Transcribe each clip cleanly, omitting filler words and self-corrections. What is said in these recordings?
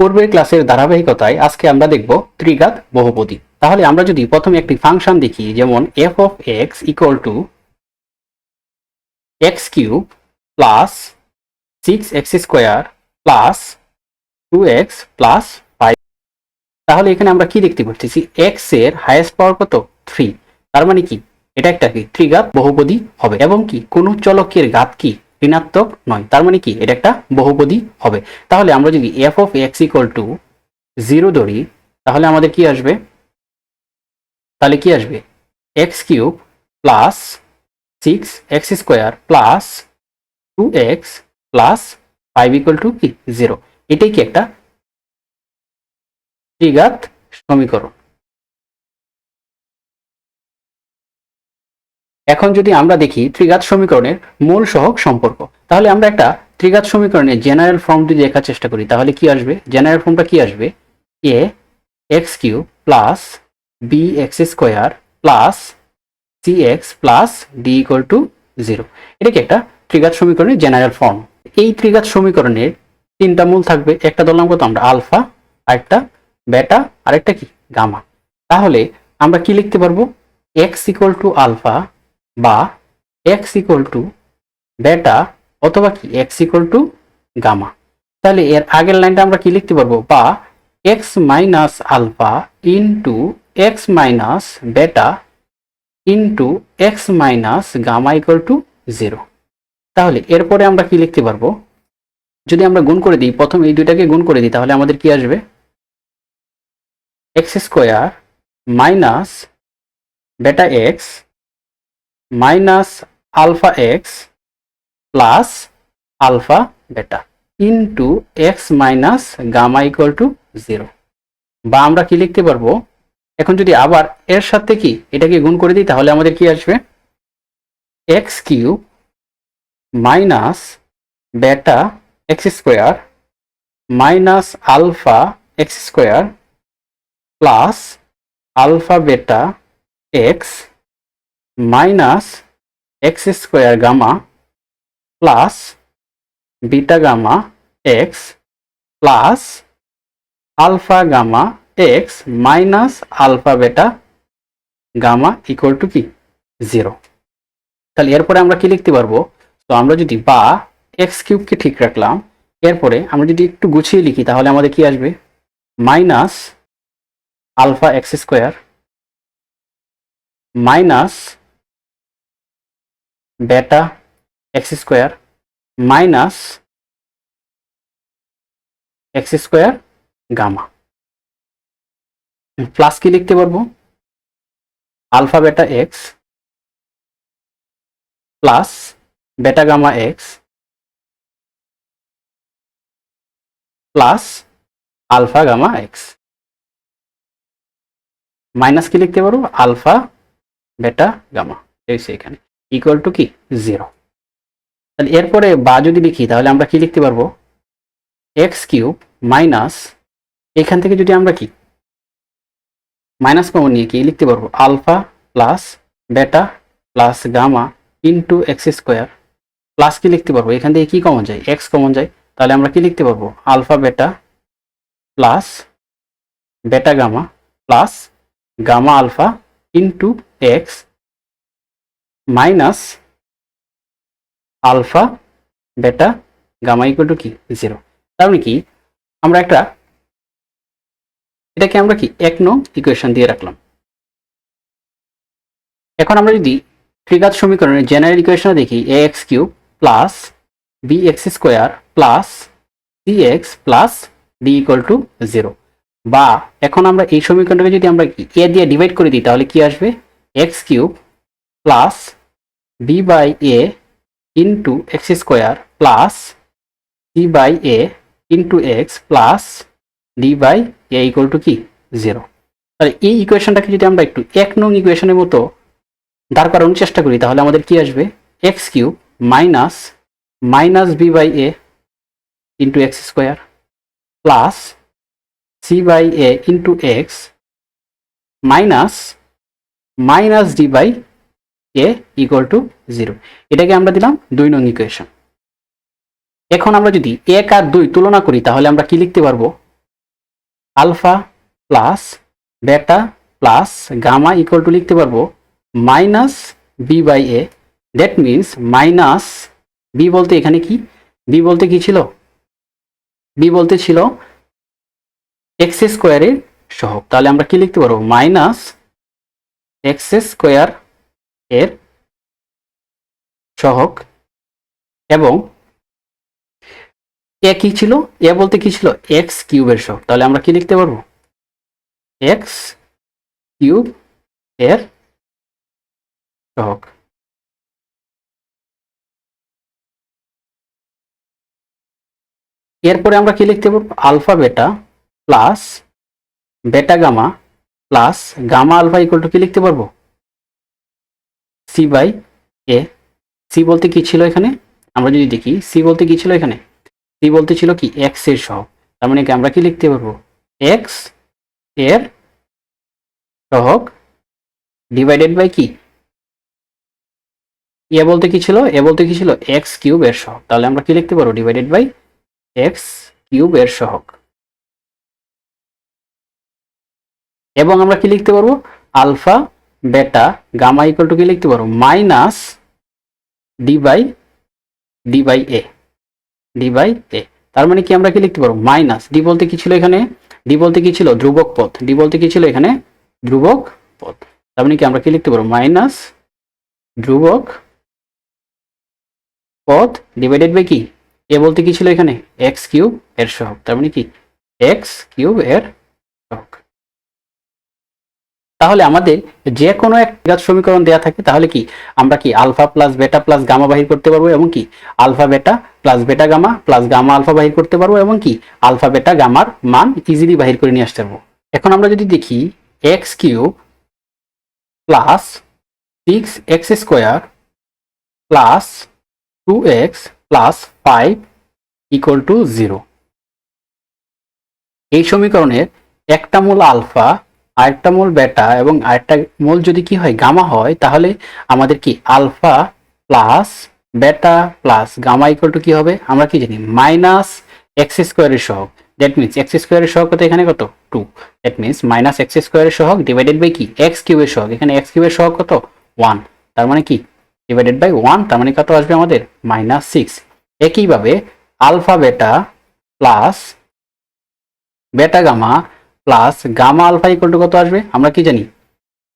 পূর্বের ক্লাসের ধারাবাহিকতায় আজকে আমরা দেখব ত্রিঘাত বহুপদী। তাহলে আমরা যদি প্রথমে একটি ফাংশন দেখি, যেমন f of x equal to x cube plus 6x square plus 2x plus 5। তাহলে এখানে আমরা কি দেখতে পাচ্ছি, x এর হাইয়েস্ট পাওয়ার কত 3। তার মানে কি এটা একটা কি ত্রিঘাত বহুপদী হবে, এবং কি কোনো চলকের ঘাত কি ঋণাত্মক নয়। তার মানে কি এটা একটা বহুপদী হবে। তাহলে আমরা যদি f of x equal to 0 ধরি, তাহলে আমাদের কি আসবে, x cube plus 6x square plus 2x plus 5 equal to কি 0। এটাই কি একটা ত্রিঘাত সমীকরণ। এখন যদি আমরা দেখি ত্রিঘাত সমীকরণের মূল সহগ সম্পর্ক, তাহলে আমরা একটা ত্রিঘাত সমীকরণের জেনারেল ফর্ম যদি দেখার চেষ্টা করি, তাহলে কি আসবে, জেনারেল ফর্মটা কি আসবে, a x cube plus bx square plus cx plus d equal to 0। এটা কি একটা ত্রিঘাত সমীকরণের জেনারেল ফর্ম। এই ত্রিঘাত সমীকরণের তিনটা মূল থাকবে, একটা ধরলাম কত আমরা আলফা, আরেকটা বেটা, আরেকটা কি গামা। তাহলে আমরা কি লিখতে পারবো, x ইকুয়াল টু আলফা বা x ইকুয়াল টু বেটা, অথবা কি x ইকুয়াল টু গামা। তাহলে এর আগের লাইনটা আমরা কি লিখতে পারবো, বা x minus alpha into x minus beta into x minus gamma equal to 0। তাহলে এরপরে আমরা কি লিখতে পারবো, যদি আমরা গুণ করে দিই, প্রথম এই দুইটাকে গুণ করে দিই, তাহলে আমাদের কি আসবে, x square minus beta x minus alpha x plus alpha beta into x minus gamma equal to 0। বা আমরা কি লিখতে পারবো, এখন যদি আবার এর সাথে কি এটাকে গুণ করে দিই, তাহলে আমাদের কি আসবে, x cube minus beta x square minus alpha x square plus alpha beta x minus x square gamma plus beta gamma x plus alpha gamma x minus alpha beta gamma equal to কি 0। তাহলে এরপরে আমরা কি লিখতে পারবো, তো আমরা যদি বা x কিউবকে ঠিক রাখলাম, এরপরে আমরা যদি একটু গুছিয়ে লিখি, তাহলে আমাদের কি আসবে, minus alpha x square minus beta x square minus x square gamma, plus কি লিখতে পারবো, alpha beta x plus beta gamma x plus alpha gamma x, minus কি লিখতে পারবো, আলফা বেটা গামা এখানে ইকুয়াল টু কি 0। তাহলে এরপরে বা যদি লিখি, তাহলে আমরা কি লিখতে পারবো, x কিউব মাইনাস, এখান থেকে যদি আমরা কি মাইনাস কমন নিয়ে কি লিখতে পারবো, alpha plus beta plus gamma into x square, plus কি লিখতে পারবো, এখান থেকে কি কমন যায়, এক্স কমন যায়, তাহলে আমরা কি লিখতে পারবো, alpha beta plus beta gamma plus gamma alpha into x minus alpha beta gamma equal to কি 0। তার মানে কি আমরা এটাকে আমরা কি 1 নং ইকুয়েশন দিয়ে রাখলাম। এখন আমরা যদি ত্রিঘাত সমীকরণের জেনারেল ইকুয়েশন দেখি, ax cube plus bx square plus cx plus d equal to 0। বা এখন আমরা এই সমীকরণটাকে যদি আমরা a দিয়ে ডিভাইড করে দিই, তাহলে কি আসবে, x cube plus b by a into x square plus c by a into x plus d by a equal to কি 0। তাহলে এই ইকুয়েশনটাকে যদি আমরা একটু 1 নং ইকুয়েশনের মতো দাঁড় করানোর চেষ্টা করি, তাহলে আমাদের কি আসবে, x cube minus minus b by a into x square plus c by a into x minus minus d by a equal to 0। এটাকে আমরা দিলাম 2 নং ইকুয়েশন। এখন আমরা যদি 1 আর 2 তুলনা করি, তাহলে আমরা কি লিখতে পারবো, alpha plus beta plus gamma equal to লিখতে পারবো minus b by a. That means minus b বলতে এখানে কি, বি বলতে কি ছিল, বি বলতে ছিল এক্স স্কোয়ারের সহগ। তাহলে আমরা কি লিখতে পারবো, মাইনাস এক্স স্কোয়ার এর সহগ, এবং এ কি ছিল, এ বলতে কি ছিল, এক্স কিউবের সহগ। তাহলে আমরা কি লিখতে পারবো, এক্স কিউব এর সহগ। এরপরে আমরা কি লিখতে পারবো, alpha beta plus beta gamma plus gamma alpha equal to কি লিখতে পারবো, সি বাই এ। সি বলতে কি ছিল এখানে, আমরা যদি দেখি সি বলতে কি ছিল এখানে, সি বলতে ছিল কি এক্স এর সহগ। তার মানে কি আমরা কি লিখতে পারবো, এক্স এর সহগ ডিভাইডেড বাই কি, এ বলতে কি ছিল, এ বলতে কি ছিল এক্স কিউব এর সহগ। তাহলে আমরা কি লিখতে পারবো, ডিভাইডেড বাই এক্স কিউব এর সহগ। এবং আমরা কি লিখতে পারবো, alpha beta gamma equal to কি লিখতে পারবো, minus d by a, d by a. তার মানে কি আমরা কি লিখতে পারবো, মাইনাস ডি বলতে কি ছিল এখানে, ডি বলতে কি ছিল ধ্রুবক পদ, ডি বলতে কি ছিল এখানে ধ্রুবক পদ। তার মানে কি আমরা কি লিখতে পারবো, মাইনাস ধ্রুবক পদ ডিভাইডেড বাই কি, এ বলতে কি ছিল এখানে এক্স কিউব এর সহগ। তার মানে কি এক্স কিউব এর সহগ। তাহলে আমাদের যে কোনো এক সমীকরণ দেয়া থাকে, তাহলে কি আমরা কি alpha plus beta plus gamma বাহির করতে পারবো, এবং কি alpha beta plus beta gamma plus gamma alpha বাহির করতে পারবো, এবং কি আলফা বেটা গামার মান ইজিলি বাহির করে নিয়ে আসতে পারবো। এখন আমরা যদি দেখি x cube plus 6x square plus 2x plus 5 equal to 0, এই সমীকরণের একটা মূল আলফা, আরেকটা মূল বেটা এবং আরেকটা মূল যদি কি হয় গামা হয়, তাহলে আমাদের কি alpha plus beta plus gamma equal to কি হবে, আমরা কি জানি মাইনাস এক্স স্কোয়ারের সহগ। দ্যাট মিনস এক্স স্কোয়ারের সহগ কত এখানে কত 2, দ্যাট মিনস মাইনাস এক্স স্কোয়ারের সহগ ডিভাইডেড বাই কি এক্স কিউবের সহগ, এখানে এক্স কিউবের সহগ কত 1, তার মানে কি ডিভাইডেড বাই 1, তার মানে কত আসবে আমাদের -6। একইভাবে alpha beta plus beta gamma plus gamma alpha equal to কত আসবে, আমরা কি জানি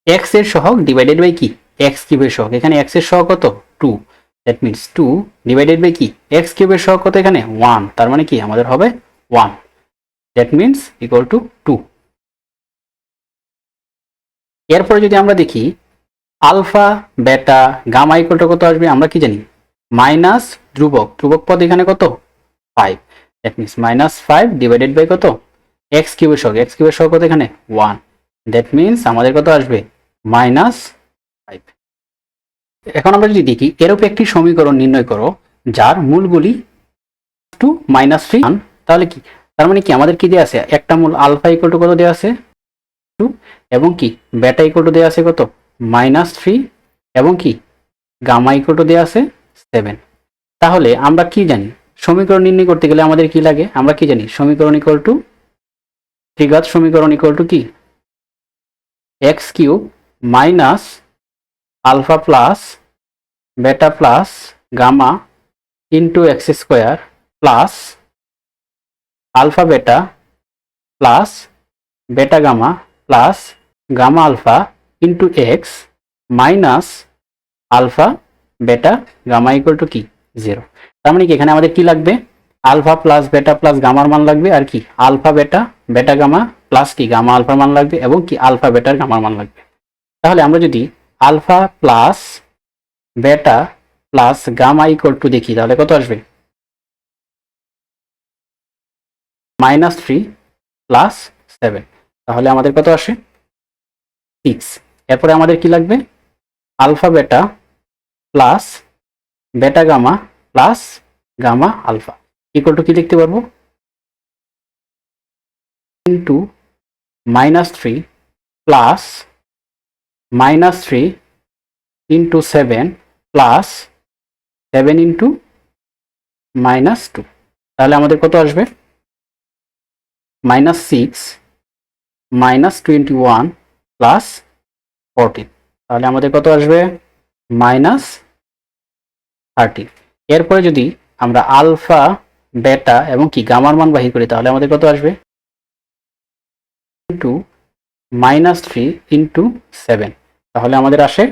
এক্স এর সহগ ডিভাইডেড বাই কি এক্স কিউবের সহগ, এখানে এক্স এর সহগ কত 2, দ্যাট মিনস 2 ডিভাইডেড বাই কি এক্স কিউবের সহগ কত এখানে 1, তার মানে কি আমাদের হবে 1, দ্যাট মিনস ইকুয়াল টু 2। এরপরে যদি আমরা দেখি alpha beta gamma equal to কত আসবে, আমরা কি জানি মাইনাস ধ্রুবক, ধ্রুবক পদ এখানে কত 5, দ্যাট মিনস -5 ডিভাইডেড বাই কত এক্স কিউবের সহগ, এক্স কিউবের সহগ কত এখানে 1, দ্যাট মিনস আমাদের কত আসবে -5। এখন আমরা যদি দেখি এরূপ একটি সমীকরণ নির্ণয় করো যার মূলগুলি টু -3, তাহলে কি তার মানে কি আমাদের কি দেওয়া আছে, একটা মূল আলফা ইকুয়াল টু কত দেওয়া আছে 2, এবং কি বেটা ইকুয়াল টু দেওয়া আছে কত -3, এবং কি গামা ইকুয়াল টু দেওয়া আছে 7। তাহলে আমরা কি জানি সমীকরণ নির্ণয় করতে গেলে আমাদের কি লাগে, আমরা কি জানি সমীকরণ ইকুয়াল টু ত্রিঘাত সমীকরণ ইকুয়াল টু কি x cube minus alpha plus beta plus gamma into x square plus alpha beta plus beta gamma plus gamma alpha into x minus alpha beta gamma equal to কি 0। তার মানে কি এখানে আমাদের কি লাগবে, আলফা প্লাস বেটা প্লাস গামার মান লাগবে, আর কি আলফা বেটা বেটা গামা প্লাস কি গামা আলফার মান লাগবে, এবং কি আলফা বেটার গামার মান লাগবে। তাহলে আমরা যদি alpha plus beta plus gamma equal to দেখি, তাহলে কত আসবে -3 প্লাস 7, তাহলে আমাদের কত আসে 6। এরপরে আমাদের কি লাগবে alpha beta plus beta gamma plus gamma alpha equal to কি লিখতে পারবো, into -3 plus -3 into 7 plus 7 into -2, তাহলে আমাদের কত আসবে -6 -21 প্লাস 14, তাহলে আমাদের কত আসবে -13। এরপরে যদি আমরা আলফা, বেটা এবং কি গামার মান বাহির করি তাহলে আমাদের কত আসবে ইন্টু -3 ইন্টু 7, তাহলে আমাদের আসে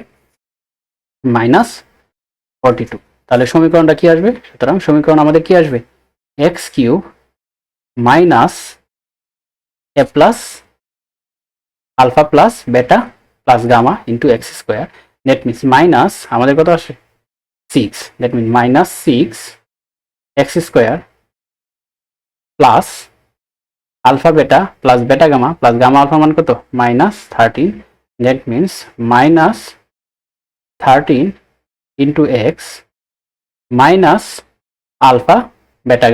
-42। তাহলে সমীকরণটা কি আসবে? সুতরাং সমীকরণ আমাদের কি আসবে x cube minus a plus alpha plus beta plus gamma into x square, that means minus আমাদের কত আসে 6, that means -6 x square plus alpha beta plus beta gamma plus gamma alpha মান কত -13, that means -13 into x minus alpha beta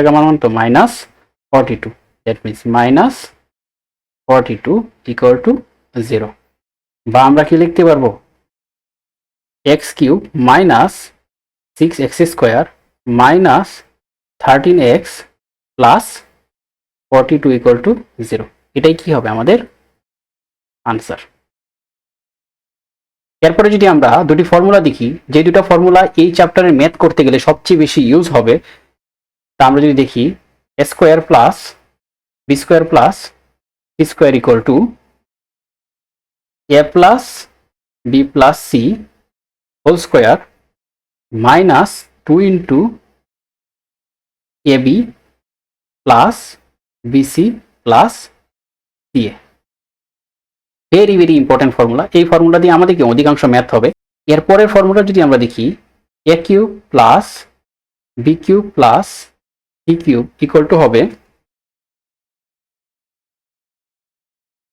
গামার মান তো -42, that means -42 equal to 0। বা আমরা কি লিখতে পারবো x cube minus 6x square minus 13x plus 42 equal to 0। এটাই কি হবে আমাদের আনসার। এরপরে যদি আমরা দুটি ফর্মুলা দেখি, যে দুটো ফর্মুলা এই চ্যাপ্টারের ম্যাথ করতে গেলে সবচেয়ে বেশি ইউজ হবে, তা আমরা যদি দেখি a square plus b square plus c square equal to a plus b plus c whole square minus 2 into a b plus b c plus c a. Very very important formula. এই formula দিয়ে আমাদেরকে অধিকাংশ math হবে। এরপরের formula যদি আমরা দেখি a cube plus b cube plus c cube equal to হবে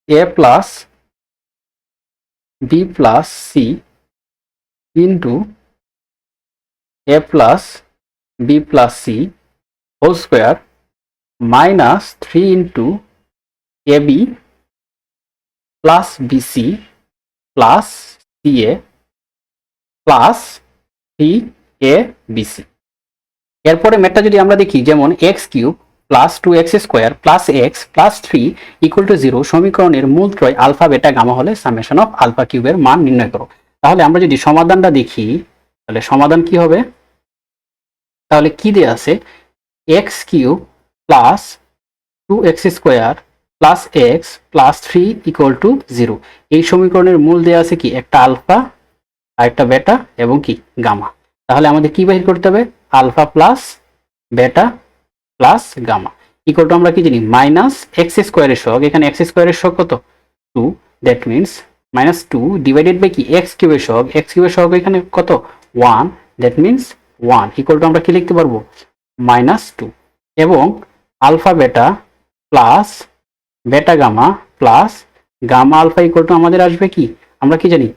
a plus b plus c into a plus b plus c whole square minus 3 into a b plus b c plus c a plus c a b c. এরপরে ম্যাথটা যদি আমরা দেখি যেমন x cube plus 2x square plus x plus 3 equal to 0 সমীকরণের মূলত্রয় alpha beta gamma হলে summation of alpha কিউবের মান নির্ণয় করো। তাহলে আমরা যদি সমাধানটা দেখি তাহলে সমাধান কি হবে, তাহলে কি দেয়া আছে x cube plus 2x square plus x plus 3 equal to 0। এই সমীকরণের মূল দেয়া আছে কি একটা আলফা আর একটা বেটা এবং কি গামা। তাহলে আমাদের কি বাহির করতে হবে alpha plus beta plus gamma equal to আমরা কি জানি মাইনাস এক্স স্কোয়ারের সহগ, এখানে এক্স স্কোয়ারের সহগ কত 2, দ্যাট মিনস -2 ডিভাইডেড বাই কি এক্স কিউবের সহগ, এক্স কিউবের সহগ এখানে কত 1, দ্যাট মিনস 1 ইকুয়াল টু আমরা কি লিখতে পারবো -2 এবং alpha beta plus beta gamma plus gamma alpha equal to আমাদের আসবে কি আমরা কি জানি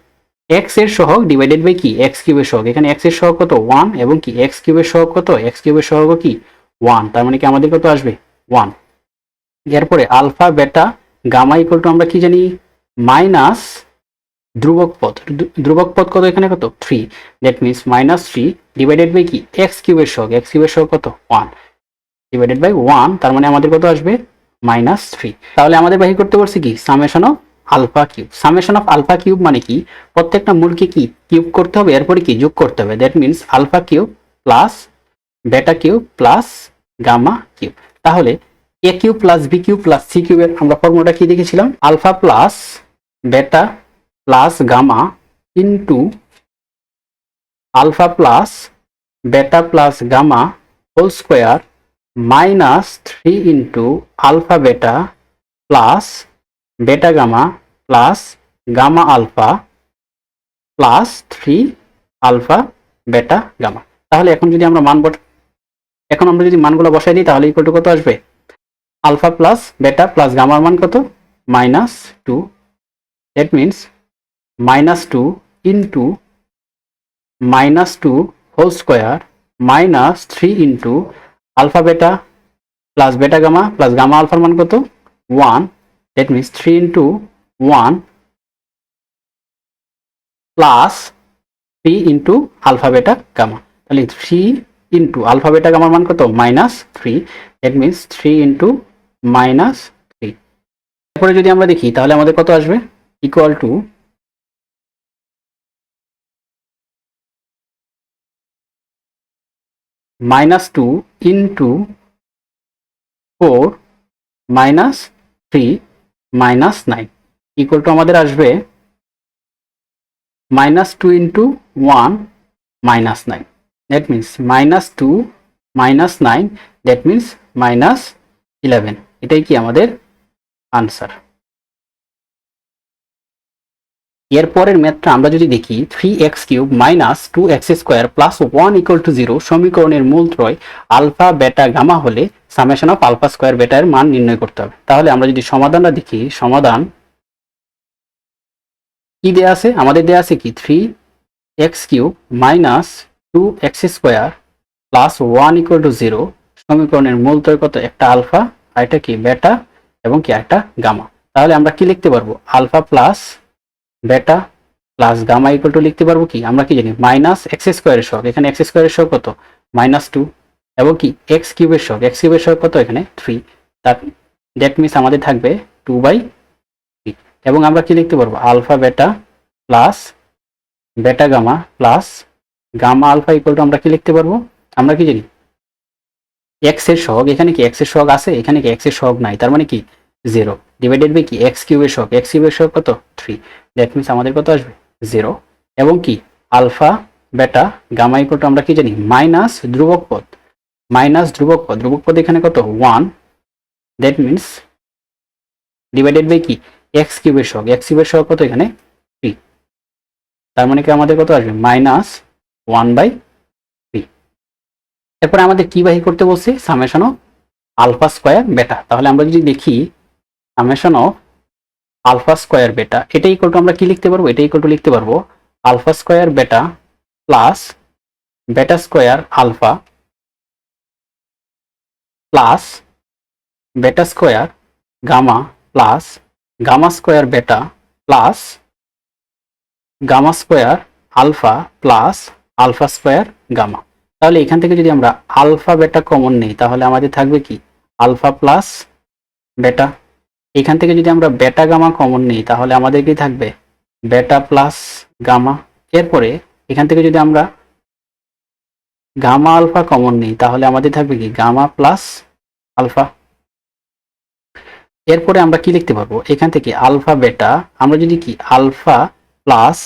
এক্স এর সহগ ডিভাইডেড বাই কি এক্স কিউবের সহগ, এখানে এক্স এর সহগ কত 1 এবং কি এক্স কিউবের সহগ কত এক্স কিউবের সহগ কি 1, তার মানে কি আমাদের কত আসবে 1। এরপরে alpha beta gamma equal to আমরা কি জানি মাইনাস ধ্রুবক পদ কত এখানে কত 3, দ্যাট মিনস -3 ডিভাইডেড বাই কি এক্স কিউবের সহগ কত 1 ডিভাইডেড বাই 1, তার মানে আমাদের কত আসবে -3। তাহলে আমাদের বাহির করতে পারছি কি summation of alpha cube. Summation of alpha cube মানে কি প্রত্যেকটা মূলকে কি কিউব করতে হবে, এরপরে কি যোগ করতে হবে, that means alpha cube plus beta cube plus gamma cube. তাহলে a cube plus b cube plus c কিউবের আমরা ফর্মুলাটা কি দেখেছিলাম alpha plus beta plus gamma into alpha plus beta plus gamma whole square -3 into alpha beta plus beta gamma plus gamma alpha plus 3 alpha beta gamma. তাহলে এখন আমরা যদি মানগুলো বসাই দিই তাহলে ইকুয়াল টু কত আসবে আলফা প্লাস বেটা প্লাস গামার মান কত -2, that means -2 into -2 whole square -3 into alpha beta plus beta gamma plus gamma আলফার মান কত 1, that means 3 into 1 plus 3 into alpha beta gamma. তাহলে 3 ইন্টু আলফা বেটা গামার মান কত -3, দ্যাট মিনস 3 ইন্টু -3 এরপরে যদি আমরা দেখি তাহলে আমাদের কত আসবে, equal to -2 into 4 -3 -9 equal to আমাদের আসবে -2 into 1 -9, that means -2 -9, that means -11। এটাই কি আমাদের আনসার। এরপরের ম্যাথটা আমরা যদি দেখি 3x³ - 2x² + 1 = 0 সমীকরণের মূলত্রয় আলফা বেটা গামা হলে সামেশন অফ আলফা স্কোয়ার বেটা এর মান নির্ণয় করতে হবে। তাহলে আমরা যদি সমাধানটা দেখি, সমাধান কি দেয়া আছে, আমাদের দেয়া আছে কি 3x³ - 2x² + 1 = 0 সমীকরণের মূলত্রয় কত, একটা আলফা আর এটা কি বেটা এবং কি একটা গামা। তাহলে আমরা কি লিখতে পারবো, alpha plus beta plus gamma equal to লিখতে পারবো কি, আমরা কি জানি -x² এর সহগ, এখানে x² এর সহগ কত -2 এবং কি x³ এর সহগ, x³ এর সহগ কত এখানে 3, দ্যাট মিনস আমাদের থাকবে 2/3 এবং আমরা কি লিখতে পারবো, alpha beta plus beta gamma plus gamma alpha equal to আমরা কি লিখতে পারবো, আমরা কি জানি x এর সহগ, এখানে কি x এর সহগ আছে, এখানে কি x এর সহগ নাই, তার মানে কি 0 ডিভাইডেড বাই কি x³ এর সহগ, x³ এর সহগ কত 3, দ্যাট মিনস আমাদের কত আসবে 0 এবং কি alpha beta gamma equal to আমরা কি জানি মাইনাস ধ্রুবক পদ, ধ্রুবক পদ এখানে কত 1, দ্যাট মিনস ডিভাইডেড বাই কি x³ এর সহগ, x³ এর সহগ কত এখানে 3, তার মানে কি আমাদের কত আসবে -1/3। এরপরে আমাদের কি বাহি করতে বলছে, সামেশন অফ আলফা স্কোয়ার বেটা। তাহলে আমরা যদি দেখি সামেশন অফ আলফা স্কোয়ার বেটা, এটা ইকুয়াল টু আমরা কি লিখতে পারবো, এটা ইকুয়াল টু লিখতে পারবো alpha square beta plus beta square alpha plus beta square gamma plus gamma square beta plus gamma square alpha plus alpha square gamma. তাহলে এখান থেকে যদি আমরা আলফা বেটা কমন নেই তাহলে আমাদের থাকবে কি আলফা প্লাস বেটা, এখান থেকে যদি আমরা বেটা গামা কমন নেই তাহলে আমাদের কি থাকবে বেটা প্লাস গামা। এরপরে এখান থেকে যদি আমরা গামা আলফা কমন নেই তাহলে আমাদের থাকবে কি গামা প্লাস আলফা। এরপরে আমরা কি লিখতে পারবো, এখান থেকে আলফা বেটা, আমরা যদি কি alpha plus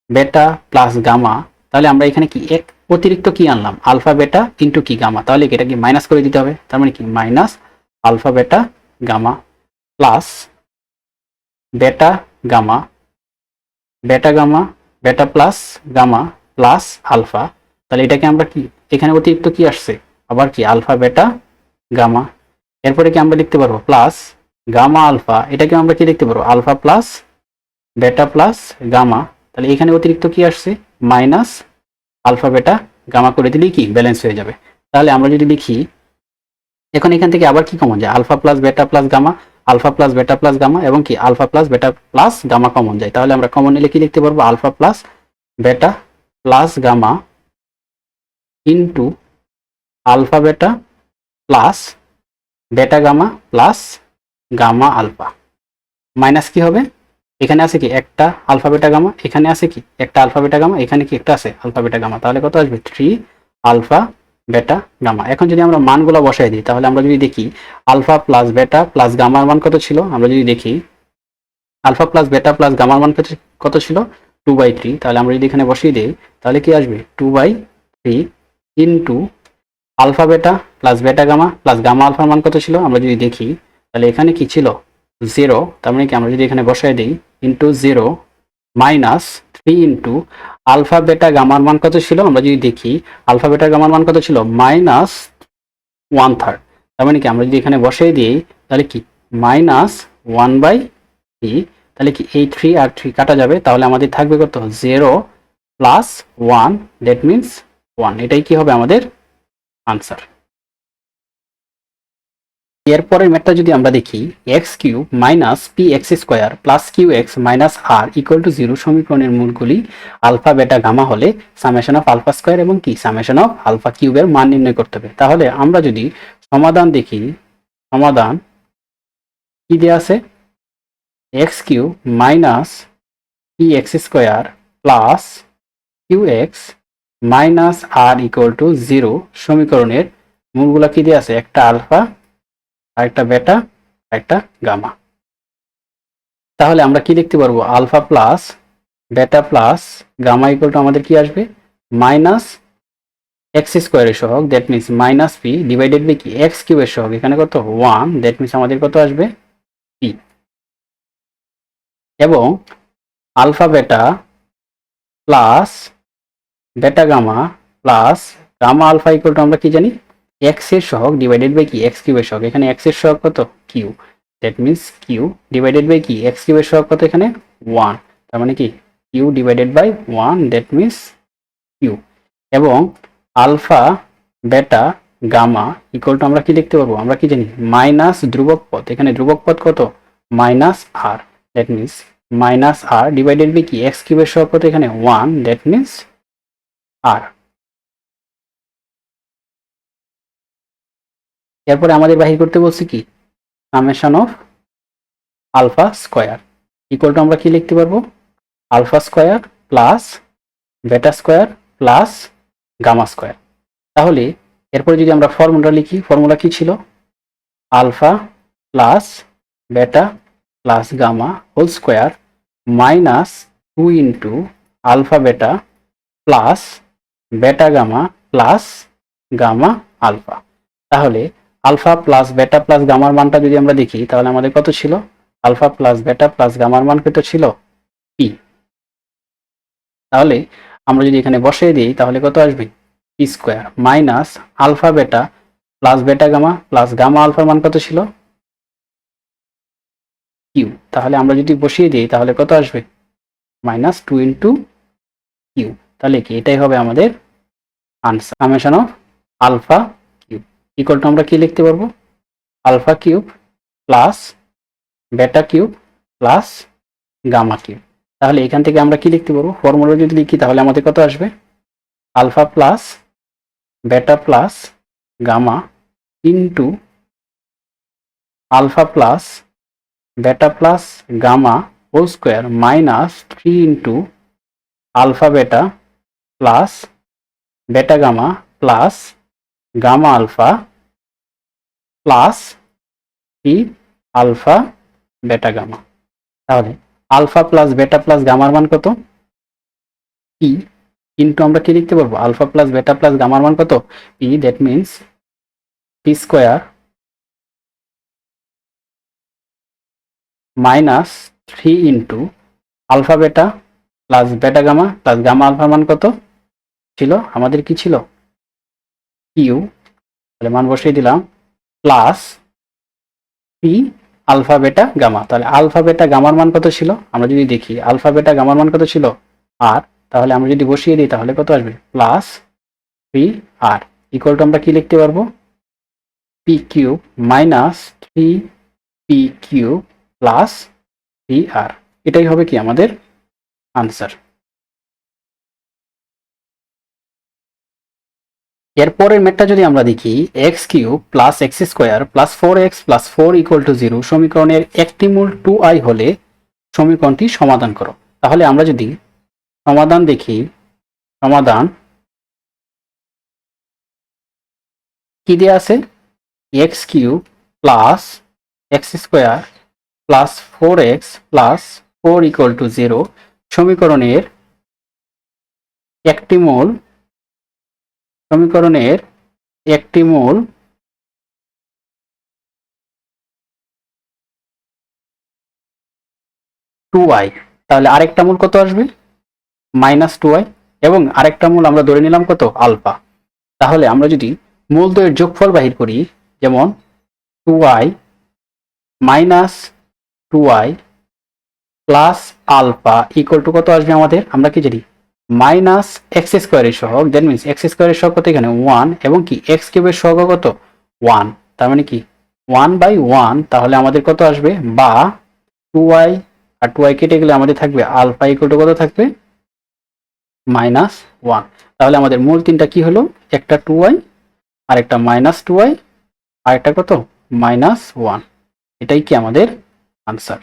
beta plus gamma, তাহলে আমরা এখানে কি এক অতিরিক্ত কি আনলাম আলফা বেটা ইন্টু কি গামা, তাহলে এটা কি মাইনাস করে দিতে হবে, তার মানে কি minus alpha beta gamma plus beta gamma, beta plus gamma plus alpha, তাহলে এটাকে আমরা কি এখানে অতিরিক্ত কি আসছে আবার কি আলফা বেটা গামা। এরপরে কি আমরা লিখতে পারবো প্লাস গামা আলফা, এটাকে আমরা কি লিখতে পারবো alpha plus beta plus gamma, তাহলে এখানে অতিরিক্ত কি আসছে মাইনাস আলফা বেটা গামা করে দিলেই কি ব্যালেন্স হয়ে যাবে। তাহলে আমরা যদি লিখি এখন এখান থেকে আবার কি কমন যায় alpha plus beta plus gamma, alpha plus beta plus gamma এবং কি alpha plus beta plus gamma common যায়, তাহলে আমরা কমন নিলে কি লিখতে পারবো alpha plus beta plus gamma into alpha beta plus beta gamma plus gamma alpha minus কি হবে, এখানে আছে কি একটা আলফা বেটা গামা, এখানে আছে কি একটা আলফা বেটা গামা, এখানে কি একটা আছে আলফা বেটা গামা, তাহলে কত আসবে 3 আলফা বেটা গামা। এখন যদি আমরা মানগুলো বসাই দিই তাহলে আমরা যদি দেখি আলফা প্লাস বেটা প্লাস গামার মান কত ছিল, আমরা যদি দেখি আলফা প্লাস বেটা প্লাস গামার মান কত ছিল 2/3, তাহলে আমরা যদি এখানে বসিয়ে দিই তাহলে কি আসবে 2/3 into alpha beta plus beta gamma plus gamma আলফার মান কত ছিল, আমরা যদি দেখি তাহলে এখানে কি ছিল 0, তার মানে কি আমরা যদি এখানে বসাই দিই into 0 minus 3 into alpha beta গামার মান কত ছিল, আমরা যদি দেখি আলফা বেটা গামার মান কত ছিল -1/3, তার মানে কি আমরা যদি এখানে বসাই দিই তাহলে কি -1/3, তাহলে কি এই 3 আর 3 কাটা যাবে, তাহলে আমাদের থাকবে কত 0 প্লাস 1, দ্যাট মিনস 1, এটাই কি হবে আমাদের আনসার। এরপরের ম্যাথটা যদি আমরা দেখি x³ - px² + qx - r = 0 সমীকরণের মূলগুলি আলফা বেটা গামা হলে সামেশন অফ আলফা স্কয়ার এবং কি সামেশন অফ আলফা কিউবের মান নির্ণয় করতে হবে। তাহলে আমরা যদি সমাধান দেখি, সমাধান কি দেয়া আছে, x cube minus p x square plus q x minus r equal to 0 সমীকরণের মূলগুলা কি দিয়ে আছে? একটা আলফা, আরেকটা বেটা, একটা গামা। তাহলে আমরা কি লিখতে পারবো? Alpha plus beta plus gamma equal to আমাদের কি আসবে? মাইনাস এক্স স্কোয়ারের সহগ, that means minus p divided by কি এক্স কিউবের সহগ, এখানে কত 1, দ্যাট মিনস আমাদের কত আসবে? পি। এবং alpha beta plus beta gamma plus gamma alpha equal to আমরা কি জানি? এক্স এর সহগ ডিভাইডেড বাই কি এক্স কিউবের সহগ, এখানে এক্স এর সহগ কত? Q, that means q divided by কি এক্স কিউবের সহগ কত? এখানে 1, তার মানে কি q divided by 1, that means q. এবং alpha beta gamma equal to আমরা কি লিখতে পারবো? আমরা কি জানি? মাইনাস ধ্রুবক পদ, এখানে ধ্রুবক পদ কত? Minus r, that means minus r divided by কি এক্স কিউবের সহগ কত? এখানে 1, দ্যাট মিনস আর। এরপরে আমাদের বাহির করতে বলছি কি? Summation of alpha square equal to আমরা কি লিখতে পারবো? Alpha square plus beta square plus gamma square. তাহলে এরপরে যদি আমরা ফর্মুলা লিখি, ফর্মুলা কি ছিল? Alpha plus beta plus gamma whole square minus 2 into alpha beta plus beta gamma plus gamma alpha. তাহলে আলফা প্লাস বেটা প্লাস গামার মানটা যদি আমরা দেখি, তাহলে আমাদের কত ছিল? আলফা প্লাস বেটা প্লাস গামার মান কত ছিল? পি। তাহলে আমরা যদি এখানে বসিয়ে দিই, তাহলে কত আসবে? P square minus alpha beta plus beta gamma plus gamma আলফার মান কত ছিল? কিউ। তাহলে আমরা যদি বসিয়ে দিই, তাহলে কত আসবে? Minus 2 into q. তাহলে কি এটাই হবে আমাদের answer, summation of alpha cube equal to আমরা কি লিখতে পারবো? Alpha cube plus beta cube plus gamma cube. তাহলে এখান থেকে আমরা কি লিখতে পারবো? ফর্মুলা যদি লিখি, তাহলে আমাদের কত আসবে? Alpha plus beta plus gamma into alpha plus beta plus gamma whole square minus 3 into alpha beta plus beta gamma plus gamma alpha plus p alpha beta gamma. তাহলে আলফা প্লাস বেটা প্লাস গামার মান কত? P into আমরা কি লিখতে পারবো? Alpha plus beta plus গামার মান কত? P, that means p square minus 3 into alpha beta plus beta gamma plus gamma আলফার মান কত ছিল? আমাদের কি ছিল? কিউ। তাহলে মান বসিয়ে দিলাম plus p alpha beta gamma. তাহলে আলফা বেটা গামার মান কত ছিল? আমরা যদি দেখি আলফা বেটা গামার মান কত ছিল? আর। তাহলে আমরা যদি বসিয়ে দিই, তাহলে কত আসবে? Plus p r equal to আমরা কি লিখতে পারবো? P cube minus 3 p cube plus p r. এটাই হবে কি আমাদের আনসার। এরপরের ম্যাথটা যদি আমরা দেখি, x cube plus x square plus 4x plus 4 equal to 0 সমীকরণের একটি মূল 2i হলে সমীকরণটি সমাধান করো। তাহলে আমরা যদি সমাধান দেখি, সমাধান কি দেওয়া আছে? X cube plus x square plus 4x plus 4 equal to 0 সমীকরণের একটি মূল 2i। তাহলে আরেকটা মূল কত আসবে? Minus 2i। এবং আরেকটা মূল আমরা ধরে নিলাম কত? আলফা। তাহলে আমরা যদি মূল দ্বয়ের যোগফল বাহির করি, যেমন 2i minus 2i plus alpha equal to কত আসবে আমাদের? আমরা কি জানি? মাইনাস এক্স স্কোয়ারের সহগ, দ্যাট মিনস এক্স স্কোয়ারের সহগ কত? এখানে 1 এবং কি এক্স কিউবের সহগ কত? 1, তার মানে কি 1/1। তাহলে আমাদের কত আসবে? বা 2i আর 2i কেটে গেলে আমাদের থাকবে আলফা ইকুয়াল টু কত থাকবে? -1। তাহলে আমাদের মূল তিনটা কি হলো? একটা 2i, আর একটা -2i, আর একটা কত? -1। এটাই কি আমাদের আনসার।